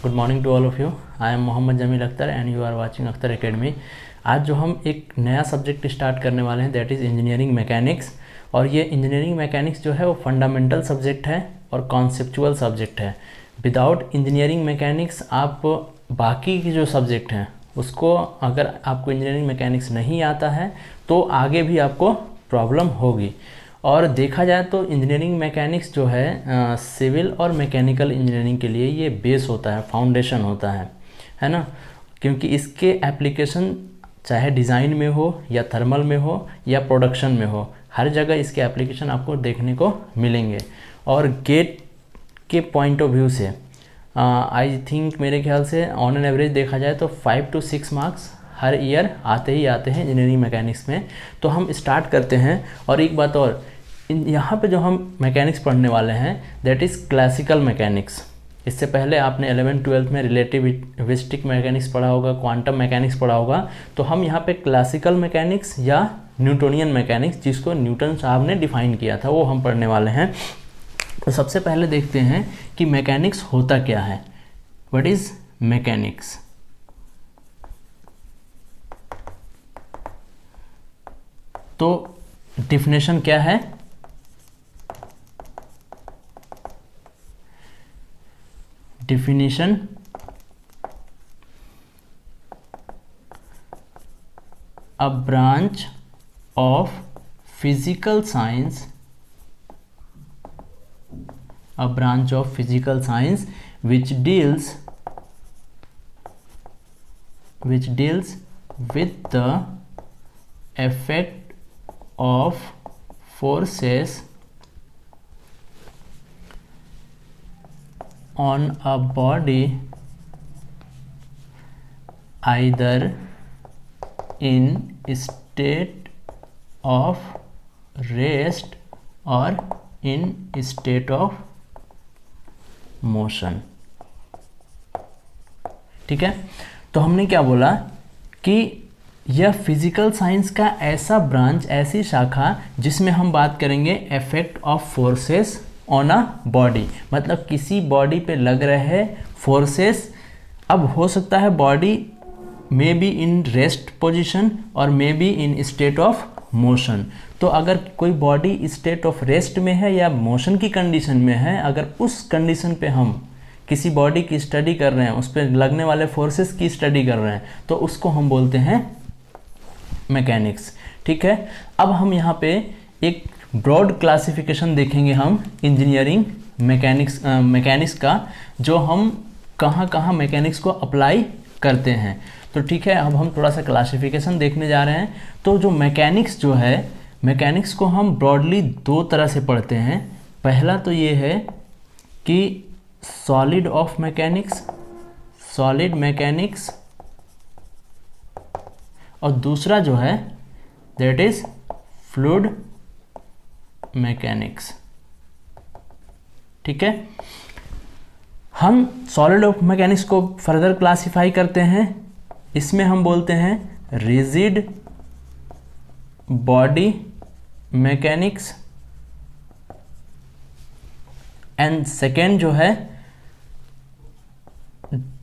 Good morning to all of you. I am Mohammad Jameel Akhtar and you are watching Akhtar academy. आज जो हम एक नया सब्जेक्ट स्टार्ट करने वाले हैं दैट इज़ इंजीनियरिंग मैकेनिक्स। और ये इंजीनियरिंग मैकेनिक्स जो है वो फंडामेंटल सब्जेक्ट है और कॉन्सेप्चुअल सब्जेक्ट है। विदाउट इंजीनियरिंग मैकेनिक्स आप बाकी की जो सब्जेक्ट हैं उसको, अगर आपको इंजीनियरिंग मैकेनिक्स नहीं आता है तो आगे भी आपको प्रॉब्लम होगी। और देखा जाए तो इंजीनियरिंग मैकेनिक्स जो है सिविल और मैकेनिकल इंजीनियरिंग के लिए ये बेस होता है, फाउंडेशन होता है ना। क्योंकि इसके एप्लीकेशन चाहे डिज़ाइन में हो या थर्मल में हो या प्रोडक्शन में हो, हर जगह इसके एप्लीकेशन आपको देखने को मिलेंगे। और गेट के पॉइंट ऑफ व्यू से आई थिंक मेरे ख्याल से ऑन एन एवरेज देखा जाए तो 5 to 6 मार्क्स हर ईयर आते ही आते हैं इंजीनियरिंग मैकेनिक्स में। तो हम स्टार्ट करते हैं। और एक बात और, यहाँ पे जो हम मैकेनिक्स पढ़ने वाले हैं दैट इज़ क्लासिकल मैकेनिक्स। इससे पहले आपने 11th-12th में रिलेटिविस्टिक मैकेनिक्स पढ़ा होगा, क्वांटम मैकेनिक्स पढ़ा होगा। तो हम यहाँ पे क्लासिकल मैकेनिक्स या न्यूटोनियन मैकेनिक्स, जिसको न्यूटन साहब ने डिफाइन किया था, वो हम पढ़ने वाले हैं। तो सबसे पहले देखते हैं कि मैकेनिक्स होता क्या है। What is mechanics? तो डिफिनेशन क्या है? Definition a branch of physical science, a branch of physical science which deals with the effect of forces on a body either in state of rest or in state of motion। ठीक है, तो हमने क्या बोला कि यह physical science का ऐसा ब्रांच, ऐसी शाखा जिसमें हम बात करेंगे effect of forces on a body. मतलब किसी बॉडी पे लग रहे फोर्सेस, अब हो सकता है body may be in rest position और may be in state of motion. तो अगर कोई बॉडी स्टेट ऑफ रेस्ट में है या मोशन की कंडीशन में है, अगर उस कंडीशन पे हम किसी बॉडी की स्टडी कर रहे हैं, उस पर लगने वाले फोर्सेस की स्टडी कर रहे हैं, तो उसको हम बोलते हैं मैकेनिक्स। ठीक है, अब हम यहाँ पे एक ब्रॉड क्लासिफिकेशन देखेंगे हम इंजीनियरिंग मैकेनिक्स का, जो हम कहाँ कहाँ मैकेनिक्स को अप्लाई करते हैं। तो ठीक है, अब हम थोड़ा सा क्लासिफिकेशन देखने जा रहे हैं। तो जो मैकेनिक्स जो है, मैकेनिक्स को हम ब्रॉडली दो तरह से पढ़ते हैं। पहला तो ये है कि solid of mechanics, solid mechanics, और दूसरा जो है दैट इज फ्लूइड मैकेनिक्स। ठीक है, हम सॉलिड ऑफ मैकेनिक्स को फर्दर क्लासिफाई करते हैं। इसमें हम बोलते हैं rigid body mechanics, and second जो है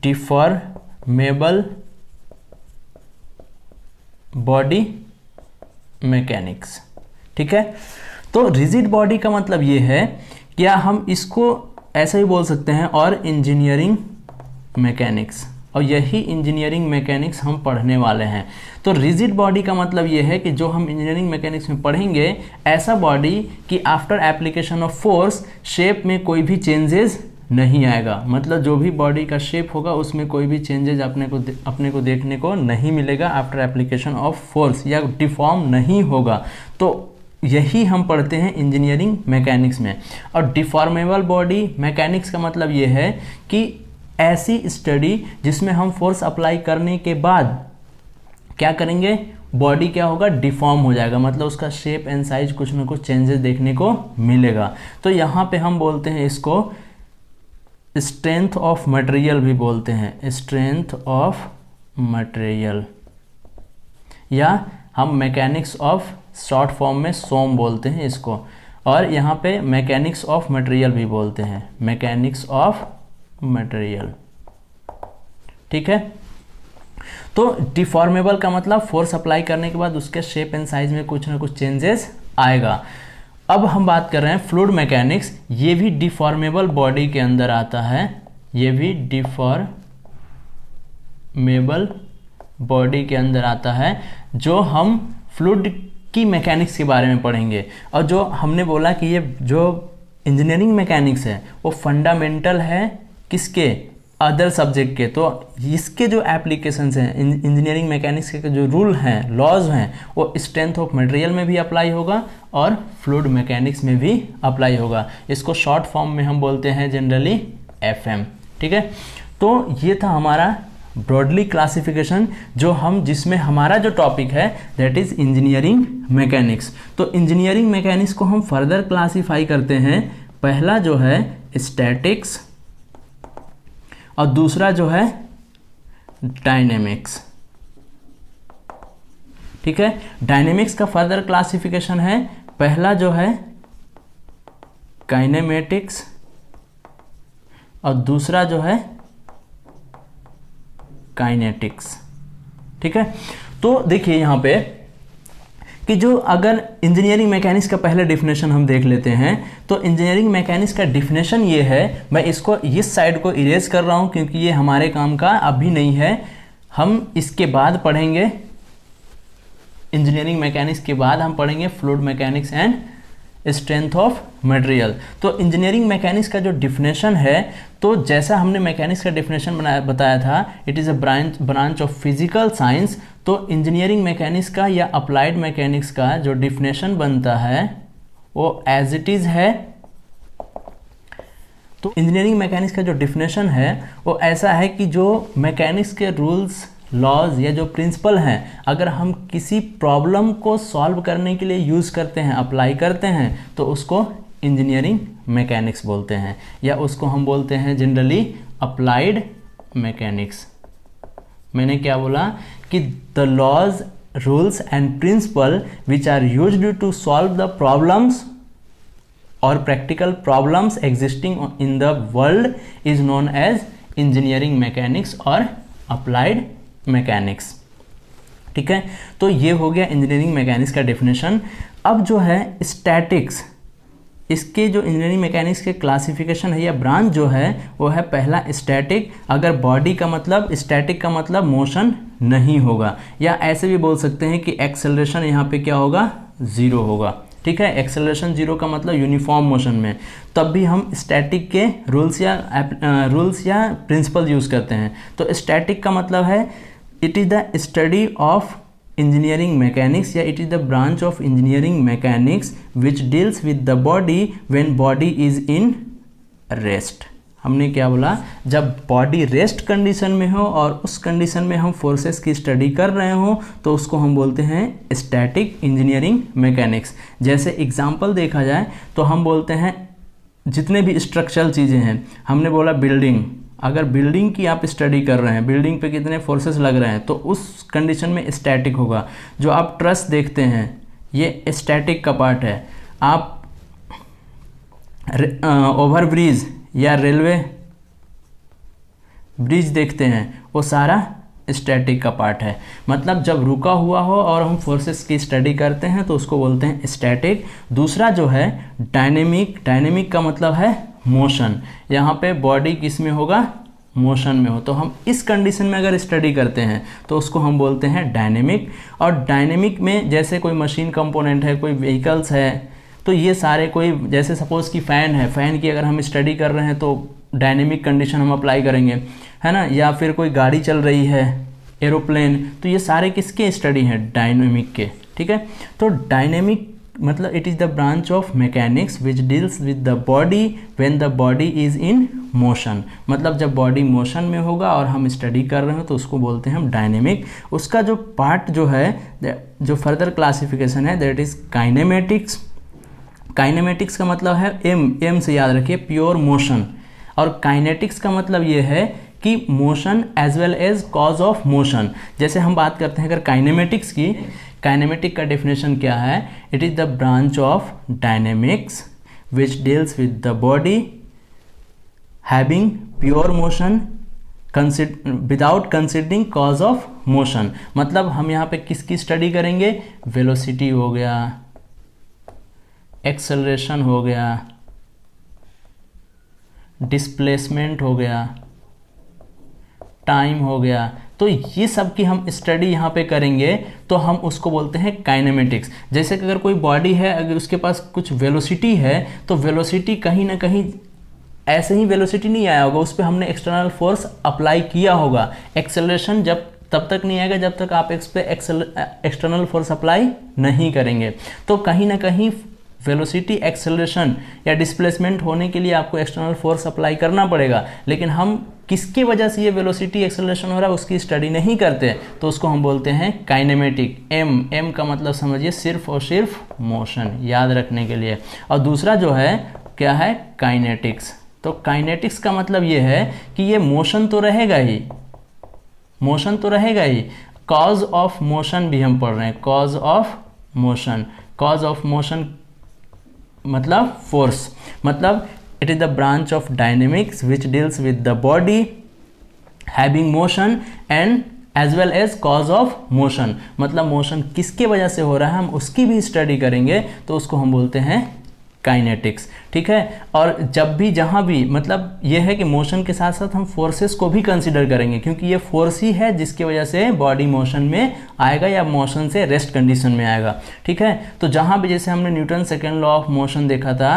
डिफॉर्मेबल बॉडी मैकेनिक्स। ठीक है, तो रिजिड बॉडी का मतलब ये है, क्या हम इसको ऐसा ही बोल सकते हैं, और इंजीनियरिंग मैकेनिक्स, और यही इंजीनियरिंग मैकेनिक्स हम पढ़ने वाले हैं। तो रिजिड बॉडी का मतलब ये है कि जो हम इंजीनियरिंग मैकेनिक्स में पढ़ेंगे, ऐसा बॉडी कि after application of force shape में कोई भी चेंजेस नहीं आएगा। मतलब जो भी बॉडी का शेप होगा उसमें कोई भी चेंजेस अपने को देखने को नहीं मिलेगा आफ्टर एप्लीकेशन ऑफ फोर्स, या डिफॉर्म नहीं होगा। तो यही हम पढ़ते हैं इंजीनियरिंग मैकेनिक्स में। और डिफॉर्मेबल बॉडी मैकेनिक्स का मतलब ये है कि ऐसी स्टडी जिसमें हम फोर्स अप्लाई करने के बाद क्या करेंगे, बॉडी क्या होगा, डिफॉर्म हो जाएगा। मतलब उसका शेप एंड साइज कुछ ना कुछ चेंजेस देखने को मिलेगा। तो यहाँ पे हम बोलते हैं इसको स्ट्रेंथ ऑफ मटेरियल भी बोलते हैं, स्ट्रेंथ ऑफ मटेरियल, या हम मैकेनिक्स ऑफ शॉर्ट फॉर्म में सोम बोलते हैं इसको। और यहाँ पे मैकेनिक्स ऑफ मटेरियल भी बोलते हैं, मैकेनिक्स ऑफ मटेरियल। ठीक है। तो डिफॉर्मेबल का मतलब फोर्स अप्लाई करने के बाद उसके शेप एंड साइज में कुछ ना कुछ चेंजेस आएगा। अब हम बात कर रहे हैं फ्लूइड मैकेनिक्स, ये भी डिफॉर्मेबल बॉडी के अंदर आता है, ये भी डिफॉर्मेबल बॉडी के अंदर आता है, जो हम फ्लूइड की मैकेनिक्स के बारे में पढ़ेंगे। और जो हमने बोला कि ये जो इंजीनियरिंग मैकेनिक्स है वो फंडामेंटल है किसके, अदर सब्जेक्ट के। तो इसके जो एप्लीकेशंस हैं, इंजीनियरिंग मैकेनिक्स के जो रूल हैं, लॉज हैं, वो स्ट्रेंथ ऑफ मटेरियल में भी अप्लाई होगा और फ्लूइड मैकेनिक्स में भी अप्लाई होगा। इसको शॉर्ट फॉर्म में हम बोलते हैं जनरली FM, ठीक है। तो ये था हमारा ब्रॉडली क्लासिफिकेशन, जो हम जिसमें हमारा जो टॉपिक है दैट इज इंजीनियरिंग मैकेनिक्स। तो इंजीनियरिंग मैकेनिक्स को हम फर्दर क्लासीफाई करते हैं, पहला जो है स्टैटिक्स और दूसरा जो है डायनेमिक्स, ठीक है। डायनेमिक्स का फर्दर क्लासिफिकेशन है, पहला जो है काइनेमेटिक्स और दूसरा जो है काइनेटिक्स, ठीक है। तो देखिए यहाँ पे कि जो अगर इंजीनियरिंग मैकेनिक्स का पहले डिफिनेशन हम देख लेते हैं, तो इंजीनियरिंग मैकेनिक्स का डिफिनेशन ये है, मैं इसको इस साइड को इरेज कर रहा हूँ क्योंकि ये हमारे काम का अभी नहीं है, हम इसके बाद पढ़ेंगे, इंजीनियरिंग मैकेनिक्स के बाद हम पढ़ेंगे fluid mechanics and strength of material. तो इंजीनियरिंग मैकेनिक्स का जो डिफिनेशन है, तो जैसा हमने मैकेनिक्स का डिफिनेशन बताया था, it is a branch of physical science. तो इंजीनियरिंग मैकेनिक्स का या अप्लाइड मैकेनिक्स का जो डिफिनेशन बनता है वो एज इट इज़ है। तो इंजीनियरिंग मैकेनिक्स का जो डिफिनेशन है वो ऐसा है कि जो मैकेनिक्स के रूल्स, लॉज या जो प्रिंसिपल हैं, अगर हम किसी प्रॉब्लम को सॉल्व करने के लिए यूज़ करते हैं, अप्लाई करते हैं, तो उसको इंजीनियरिंग मैकेनिक्स बोलते हैं, या उसको हम बोलते हैं जनरली अप्लाइड मैकेनिक्स। मैंने क्या बोला कि the laws, rules and principle which are used to solve the problems और practical problems existing in the world is known as engineering mechanics और अप्लाइड मैकेनिक्स, ठीक है। तो ये हो गया इंजीनियरिंग मैकेनिक्स का डेफिनेशन। अब जो है स्टैटिक्स, इसके जो इंजीनियरिंग मैकेनिक्स के क्लासिफिकेशन है या ब्रांच जो है वो है पहला स्टैटिक। अगर बॉडी का मतलब, स्टैटिक का मतलब मोशन नहीं होगा, या ऐसे भी बोल सकते हैं कि एक्सेलरेशन यहाँ पे क्या होगा, ज़ीरो होगा, ठीक है। एक्सेलरेशन जीरो का मतलब यूनिफॉर्म मोशन में, तब भी हम स्टैटिक के रूल्स या प्रिंसिपल यूज़ करते हैं। तो स्टैटिक का मतलब है it is the study of engineering mechanics, या it is the branch of engineering mechanics which deals with the body when body is in rest. हमने क्या बोला, जब बॉडी रेस्ट कंडीशन में हो और उस कंडीशन में हम फोर्सेस की स्टडी कर रहे हो, तो उसको हम बोलते हैं स्टैटिक इंजीनियरिंग मैकेनिक्स। जैसे एग्जांपल देखा जाए तो हम बोलते हैं जितने भी स्ट्रक्चरल चीज़ें हैं, हमने बोला बिल्डिंग, अगर बिल्डिंग की आप स्टडी कर रहे हैं, बिल्डिंग पे कितने फोर्सेस लग रहे हैं, तो उस कंडीशन में स्टैटिक होगा। जो आप ट्रस देखते हैं ये स्टैटिक का पार्ट है। आप ओवरब्रिज या रेलवे ब्रिज देखते हैं, वो सारा स्टैटिक का पार्ट है। मतलब जब रुका हुआ हो और हम फोर्सेस की स्टडी करते हैं तो उसको बोलते हैं स्टैटिक। दूसरा जो है डायनेमिक, डायनेमिक का मतलब है मोशन। यहाँ पे बॉडी किस में होगा, मोशन में हो, तो हम इस कंडीशन में अगर स्टडी करते हैं तो उसको हम बोलते हैं डायनेमिक। और डायनेमिक में जैसे कोई मशीन कंपोनेंट है, कोई व्हीकल्स है, तो ये सारे, कोई जैसे सपोज़ कि फ़ैन है, फ़ैन की अगर हम स्टडी कर रहे हैं तो डायनेमिक कंडीशन हम अप्लाई करेंगे, है ना। या फिर कोई गाड़ी चल रही है, एरोप्लेन, तो ये सारे किसके स्टडी हैं, डायनेमिक के, ठीक है। तो डायनेमिक मतलब it is the branch of mechanics which deals with the body when the body is in motion. मतलब जब बॉडी मोशन में होगा और हम स्टडी कर रहे हो तो उसको बोलते हैं हम डायनेमिक। उसका जो पार्ट जो है, जो फर्दर क्लासिफिकेशन है, दैट इज़ काइनेमेटिक्स। काइनेमेटिक्स का मतलब है एम से याद रखिए, प्योर मोशन। और काइनेटिक्स का मतलब ये है कि motion as well as cause of motion. जैसे हम बात करते हैं अगर काइनेमेटिक्स की, काइनेमेटिक का डेफिनेशन क्या है, it is the branch of dynamics which deals with the body having pure motion without considering cause of motion. मतलब हम यहाँ पे किसकी स्टडी करेंगे, वेलोसिटी हो गया, एक्सेलरेशन हो गया, डिस्प्लेसमेंट हो गया, टाइम हो गया, तो ये सब की हम स्टडी यहाँ पे करेंगे तो हम उसको बोलते हैं काइनेमेटिक्स। जैसे कि अगर कोई बॉडी है, अगर उसके पास कुछ वेलोसिटी है तो वेलोसिटी कहीं ना कहीं ऐसे ही वेलोसिटी नहीं आया होगा, उस पर हमने एक्सटर्नल फोर्स अप्लाई किया होगा। एक्सेलरेशन जब तब तक नहीं आएगा जब तक आप इस पर एक्सटर्नल फोर्स अप्लाई नहीं करेंगे। तो कहीं ना कहीं वेलोसिटी, एक्सेलरेशन या डिस्प्लेसमेंट होने के लिए आपको एक्सटर्नल फोर्स अप्लाई करना पड़ेगा, लेकिन हम किसकी वजह से ये वेलोसिटी एक्सेलरेशन हो रहा है उसकी स्टडी नहीं करते, तो उसको हम बोलते हैं काइनेमेटिक। एम का मतलब समझिए सिर्फ और सिर्फ मोशन, याद रखने के लिए। और दूसरा जो है क्या है, काइनेटिक्स। तो काइनेटिक्स का मतलब ये है कि ये मोशन तो रहेगा ही, मोशन तो रहेगा ही, कॉज ऑफ मोशन भी हम पढ़ रहे हैं, cause of motion. Cause of motion मतलब फोर्स, मतलब it is the branch of dynamics which deals with the body having motion and as well as cause of motion। मतलब मोशन किसके वजह से हो रहा है हम उसकी भी स्टडी करेंगे, तो उसको हम बोलते हैं काइनेटिक्स। ठीक है, और जब भी जहाँ भी मतलब ये है कि मोशन के साथ साथ हम फोर्सेस को भी कंसिडर करेंगे, क्योंकि ये फोर्स ही है जिसकी वजह से बॉडी मोशन में आएगा या मोशन से रेस्ट कंडीशन में आएगा। ठीक है, तो जहाँ भी जैसे हमने Newton second law of motion देखा था,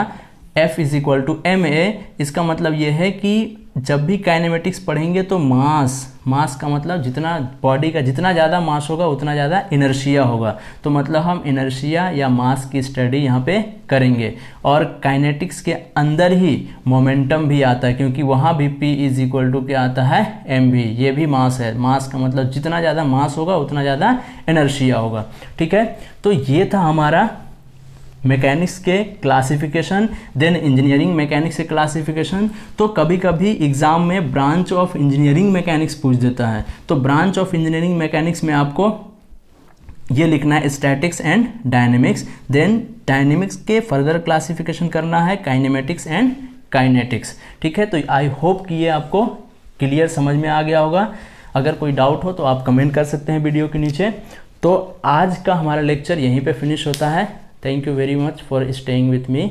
F is equal to ma, इसका मतलब ये है कि जब भी काइनेमेटिक्स पढ़ेंगे तो मास का मतलब जितना बॉडी का जितना ज़्यादा मास होगा उतना ज़्यादा इनर्शिया होगा। तो मतलब हम इनर्शिया या मास की स्टडी यहाँ पे करेंगे। और काइनेटिक्स के अंदर ही मोमेंटम भी आता है, क्योंकि वहाँ भी P इज इक्वल टू क्या आता है, mv। ये भी मास है, मास का मतलब जितना ज़्यादा मास होगा उतना ज़्यादा इनर्शिया होगा। ठीक है, तो ये था हमारा मैकेनिक्स के क्लासिफिकेशन, देन इंजीनियरिंग मैकेनिक्स के क्लासिफिकेशन। तो कभी कभी एग्जाम में ब्रांच ऑफ इंजीनियरिंग मैकेनिक्स पूछ देता है, तो ब्रांच ऑफ इंजीनियरिंग मैकेनिक्स में आपको ये लिखना है statics and dynamics, then dynamics के फर्दर क्लासिफिकेशन करना है काइनेमेटिक्स एंड काइनेटिक्स। ठीक है, तो आई होप कि ये आपको क्लियर समझ में आ गया होगा। अगर कोई डाउट हो तो आप कमेंट कर सकते हैं वीडियो के नीचे। तो आज का हमारा लेक्चर यहीं पे फिनिश होता है। Thank you very much for staying with me.